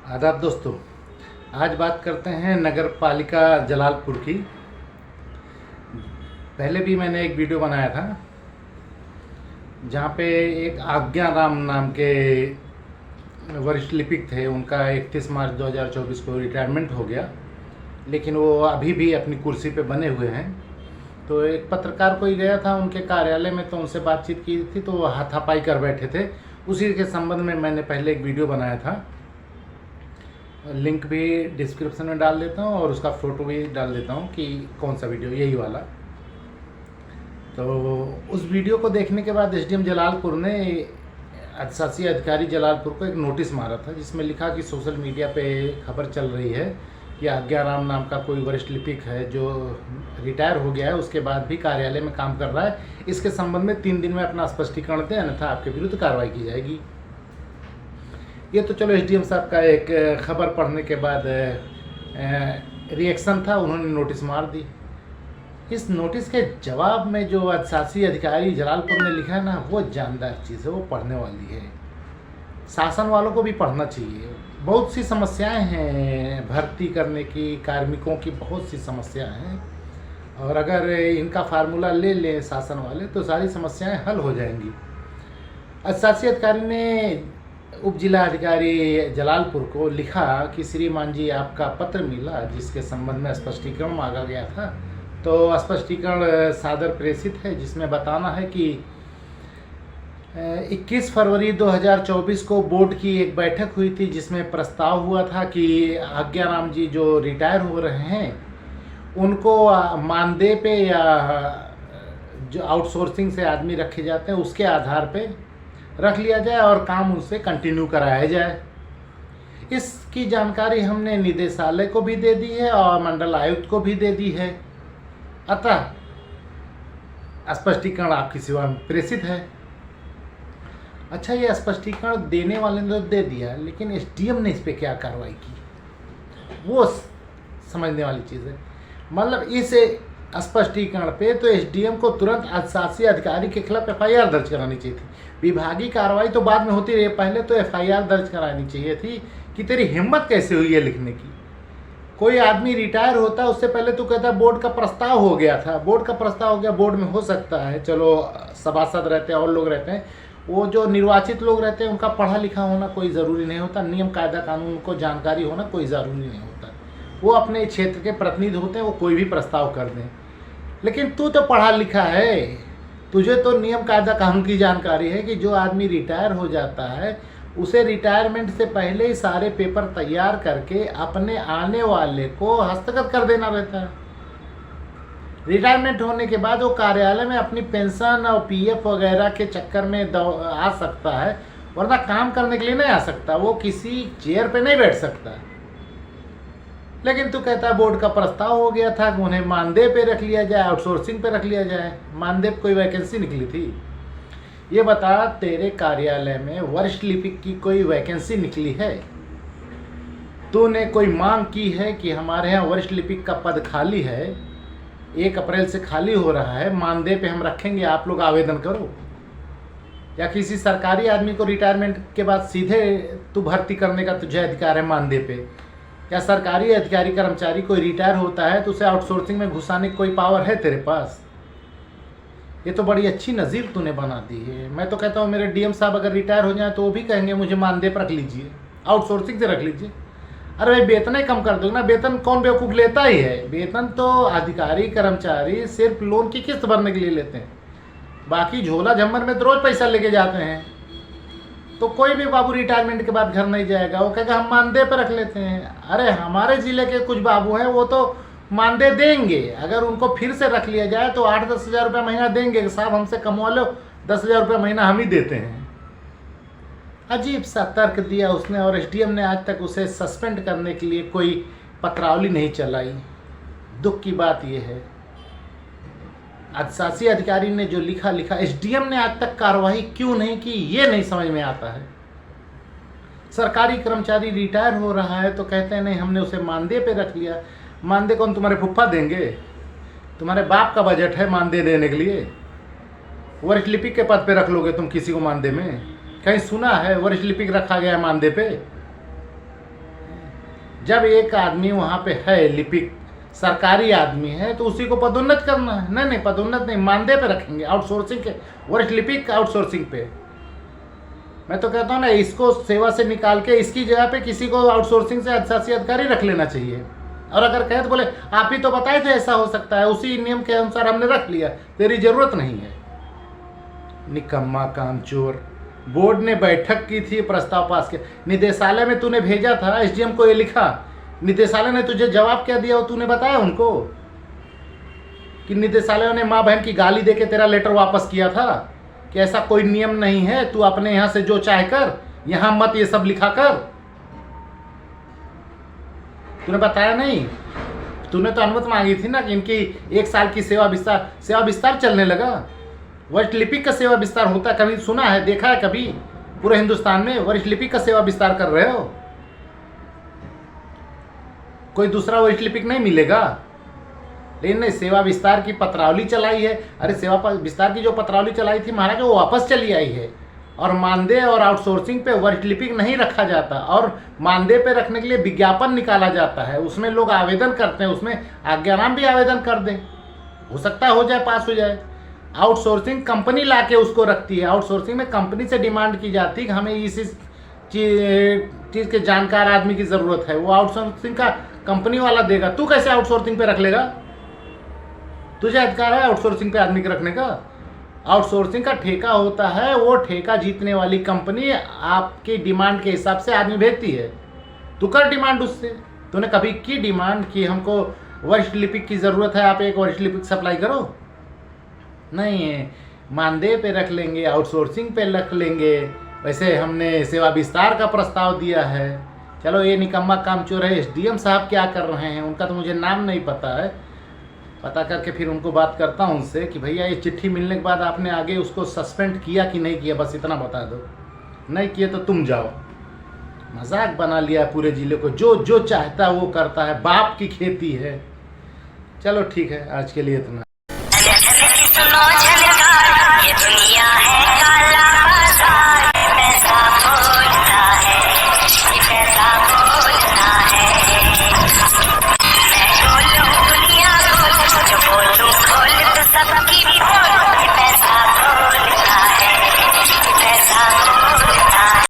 आदाब दोस्तों। आज बात करते हैं नगर पालिका जलालपुर की। पहले भी मैंने एक वीडियो बनाया था जहाँ पे एक आज्ञा राम नाम के वरिष्ठ लिपिक थे। उनका 31 मार्च 2024 को रिटायरमेंट हो गया, लेकिन वो अभी भी अपनी कुर्सी पे बने हुए हैं। तो एक पत्रकार कोई गया था उनके कार्यालय में, तो उनसे बातचीत की थी, तो वो हाथापाई कर बैठे थे। उसी के संबंध में मैंने पहले एक वीडियो बनाया था। लिंक भी डिस्क्रिप्शन में डाल देता हूँ और उसका फ़ोटो भी डाल देता हूँ कि कौन सा वीडियो, यही वाला। तो उस वीडियो को देखने के बाद एसडीएम जलालपुर ने शासी अधिकारी जलालपुर को एक नोटिस मारा था, जिसमें लिखा कि सोशल मीडिया पे खबर चल रही है कि आज्ञा राम नाम का कोई वरिष्ठ लिपिक है जो रिटायर हो गया है, उसके बाद भी कार्यालय में काम कर रहा है। इसके संबंध में 3 दिन में अपना स्पष्टीकरण दें, अन्यथा आपके विरुद्ध कार्रवाई की जाएगी। ये तो चलो एसडीएम साहब का एक खबर पढ़ने के बाद रिएक्शन था, उन्होंने नोटिस मार दी। इस नोटिस के जवाब में जो शासी अधिकारी जलालपुर ने लिखा है ना, वो जानदार चीज़ है, वो पढ़ने वाली है। शासन वालों को भी पढ़ना चाहिए। बहुत सी समस्याएं हैं भर्ती करने की, कार्मिकों की बहुत सी समस्याएं हैं, और अगर इनका फार्मूला ले लें शासन वाले तो सारी समस्याएं हल हो जाएंगी। शासी अधिकारी ने उप जिला अधिकारी जलालपुर को लिखा कि श्रीमान जी, आपका पत्र मिला जिसके संबंध में स्पष्टीकरण मांगा गया था। तो स्पष्टीकरण सादर प्रेषित है, जिसमें बताना है कि 21 फरवरी 2024 को बोर्ड की एक बैठक हुई थी, जिसमें प्रस्ताव हुआ था कि आज्ञा राम जी जो रिटायर हो रहे हैं उनको मानदेय पे या जो आउटसोर्सिंग से आदमी रखे जाते हैं उसके आधार पे रख लिया जाए और काम उनसे कंटिन्यू कराया जाए। इसकी जानकारी हमने निदेशालय को भी दे दी है और मंडल आयुक्त को भी दे दी है। अतः स्पष्टीकरण आपकी सेवा में प्रेषित है। अच्छा, ये स्पष्टीकरण देने वाले ने तो दे दिया, लेकिन एसडीएम ने इस पर क्या कार्रवाई की, वो समझने वाली चीज़ है। मतलब इस स्पष्टीकरण पे तो एसडीएम को तुरंत शासी अधिकारी के खिलाफ एफआईआर दर्ज करानी चाहिए थी। विभागीय कार्रवाई तो बाद में होती रही, पहले तो एफआईआर दर्ज करानी चाहिए थी कि तेरी हिम्मत कैसे हुई है लिखने की। कोई आदमी रिटायर होता है उससे पहले तो कहता है बोर्ड का प्रस्ताव हो गया था, बोर्ड का प्रस्ताव हो गया, बोर्ड में हो सकता है, चलो सभासद रहते हैं और लोग रहते हैं, वो जो निर्वाचित लोग रहते हैं उनका पढ़ा लिखा होना कोई ज़रूरी नहीं होता, नियम कायदा कानून को जानकारी होना कोई ज़रूरी नहीं होता। वो अपने क्षेत्र के प्रतिनिधि होते हैं, वो कोई भी प्रस्ताव कर दें। लेकिन तू तो पढ़ा लिखा है, तुझे तो नियम कायदा कानून की जानकारी है कि जो आदमी रिटायर हो जाता है उसे रिटायरमेंट से पहले ही सारे पेपर तैयार करके अपने आने वाले को हस्तगत कर देना रहता है। रिटायरमेंट होने के बाद वो कार्यालय में अपनी पेंशन और पीएफ वगैरह के चक्कर में आ सकता है, वरना काम करने के लिए नहीं आ सकता, वो किसी चेयर पे नहीं बैठ सकता। लेकिन तू कहता है बोर्ड का प्रस्ताव हो गया था कि उन्हें मानदेय पे रख लिया जाए, आउटसोर्सिंग पे रख लिया जाए। मानदेय पे कोई वैकेंसी निकली थी? ये बता, तेरे कार्यालय में वरिष्ठ लिपिक की कोई वैकेंसी निकली है? तूने कोई मांग की है कि हमारे यहाँ वरिष्ठ लिपिक का पद खाली है, 1 अप्रैल से खाली हो रहा है, मानदेय पे हम रखेंगे, आप लोग आवेदन करो? या किसी सरकारी आदमी को रिटायरमेंट के बाद सीधे तू भर्ती करने का तुझे अधिकार है मानदेय पे? या सरकारी अधिकारी कर्मचारी कोई रिटायर होता है तो उसे आउटसोर्सिंग में घुसाने की कोई पावर है तेरे पास? ये तो बड़ी अच्छी नज़ीर तूने बना दी है। मैं तो कहता हूँ मेरे डीएम साहब अगर रिटायर हो जाए तो वो भी कहेंगे मुझे मानदेय पर रख लीजिए, आउटसोर्सिंग से रख लीजिए। अरे भाई, वेतन ही कम कर दो ना। वेतन कौन बेवकूफ़ लेता ही है? वेतन तो अधिकारी कर्मचारी सिर्फ लोन की किस्त भरने के लिए लेते हैं, बाकी झोला झम्मर में तो रोज़ पैसा लेके जाते हैं। तो कोई भी बाबू रिटायरमेंट के बाद घर नहीं जाएगा, वो कहेगा हम मानदेय पर रख लेते हैं। अरे हमारे ज़िले के कुछ बाबू हैं वो तो मानदेय देंगे, अगर उनको फिर से रख लिया जाए तो 8-10 हज़ार रुपये महीना देंगे, साहब हमसे कमवा लो, 10,000 रुपये महीना हम ही देते हैं। अजीब सा तर्क दिया उसने, और एसडीएम ने आज तक उसे सस्पेंड करने के लिए कोई पत्रावली नहीं चलाई। दुख की बात यह है, शासी अधिकारी ने जो लिखा, एसडीएम ने आज तक कार्रवाई क्यों नहीं की, ये नहीं समझ में आता है। सरकारी कर्मचारी रिटायर हो रहा है तो कहते हैं नहीं हमने उसे मानदेय पे रख लिया। मानदेय कौन तुम्हारे फुफ्फा देंगे? तुम्हारे बाप का बजट है मानदेय देने के लिए? वरिष्ठ लिपिक के पद पे रख लोगे तुम किसी को मानदेय में? कहीं सुना है वरिष्ठ लिपिक रखा गया है मानदेय पे? जब एक आदमी वहाँ पे है लिपिक, सरकारी आदमी है, तो उसी को पदोन्नत करना है। नहीं, पदोन्नत नहीं, मानदेय पे रखेंगे, आउटसोर्सिंग के, वरिष्ठ लिपिक आउटसोर्सिंग पे। मैं तो कहता हूँ ना, इसको सेवा से निकाल के इसकी जगह पे किसी को आउटसोर्सिंग से अधिशासी अधिकारी रख लेना चाहिए। और अगर कहे तो बोले आप ही तो बताए थे ऐसा हो सकता है, उसी नियम के अनुसार हमने रख लिया, तेरी जरूरत नहीं है। निकम्मा कामचोर। बोर्ड ने बैठक की थी, प्रस्ताव पास किया, निदेशालय में तूने भेजा था, एसडीएम को ये लिखा, निदेशालय ने तुझे जवाब क्या दिया वो तूने बताया उनको कि निदेशालय ने माँ बहन की गाली देके तेरा लेटर वापस किया था कि ऐसा कोई नियम नहीं है, तू अपने यहाँ से जो चाहे कर, यहाँ मत ये सब लिखा कर। तूने बताया नहीं? तूने तो अनुमति मांगी थी ना कि इनकी 1 साल की सेवा विस्तार चलने लगा। वरिष्ठ लिपिक का सेवा विस्तार होता है, कभी सुना है, देखा है कभी पूरे हिंदुस्तान में वरिष्ठ लिपिक का सेवा विस्तार कर रहे हो? कोई दूसरा वरिष्ठ लिपिक नहीं मिलेगा। लेकिन नहीं, सेवा विस्तार की पत्रावली चलाई है। अरे सेवा विस्तार की जो पत्रावली चलाई थी महाराज, वो वापस चली आई है। और मानदेय और आउटसोर्सिंग पे वरिष्ठ लिपिक नहीं रखा जाता, और मानदेय पे रखने के लिए विज्ञापन निकाला जाता है, उसमें लोग आवेदन करते हैं, उसमें आज्ञानाम भी आवेदन कर दें, हो सकता है हो जाए, पास हो जाए। आउटसोर्सिंग कंपनी लाके उसको रखती है। आउटसोर्सिंग में कंपनी से डिमांड की जाती है कि हमें इस चीज़ के जानकार आदमी की ज़रूरत है, वो आउटसोर्सिंग का कंपनी वाला देगा। तू कैसे आउटसोर्सिंग पे रख लेगा? तुझे अधिकार है आउटसोर्सिंग पे आदमी के रखने का? आउटसोर्सिंग का ठेका होता है, वो ठेका जीतने वाली कंपनी आपकी डिमांड के हिसाब से आदमी भेजती है, तू कर डिमांड उससे। तूने कभी की डिमांड कि हमको वरिष्ठ लिपिक की ज़रूरत है, आप एक वरिष्ठ लिपिक सप्लाई करो? नहीं है, मानदेय पे रख लेंगे, आउटसोर्सिंग पे रख लेंगे। वैसे हमने सेवा विस्तार का प्रस्ताव दिया है। चलो ये निकम्मा कामचोर है, एसडीएम साहब क्या कर रहे हैं उनका तो मुझे नाम नहीं पता है, पता करके फिर उनको बात करता हूँ उनसे कि भैया ये चिट्ठी मिलने के बाद आपने आगे उसको सस्पेंड किया कि नहीं किया, बस इतना बता दो। नहीं किए तो तुम जाओ। मजाक बना लिया पूरे जिले को, जो जो चाहता है वो करता है, बाप की खेती है। चलो ठीक है, आज के लिए इतना।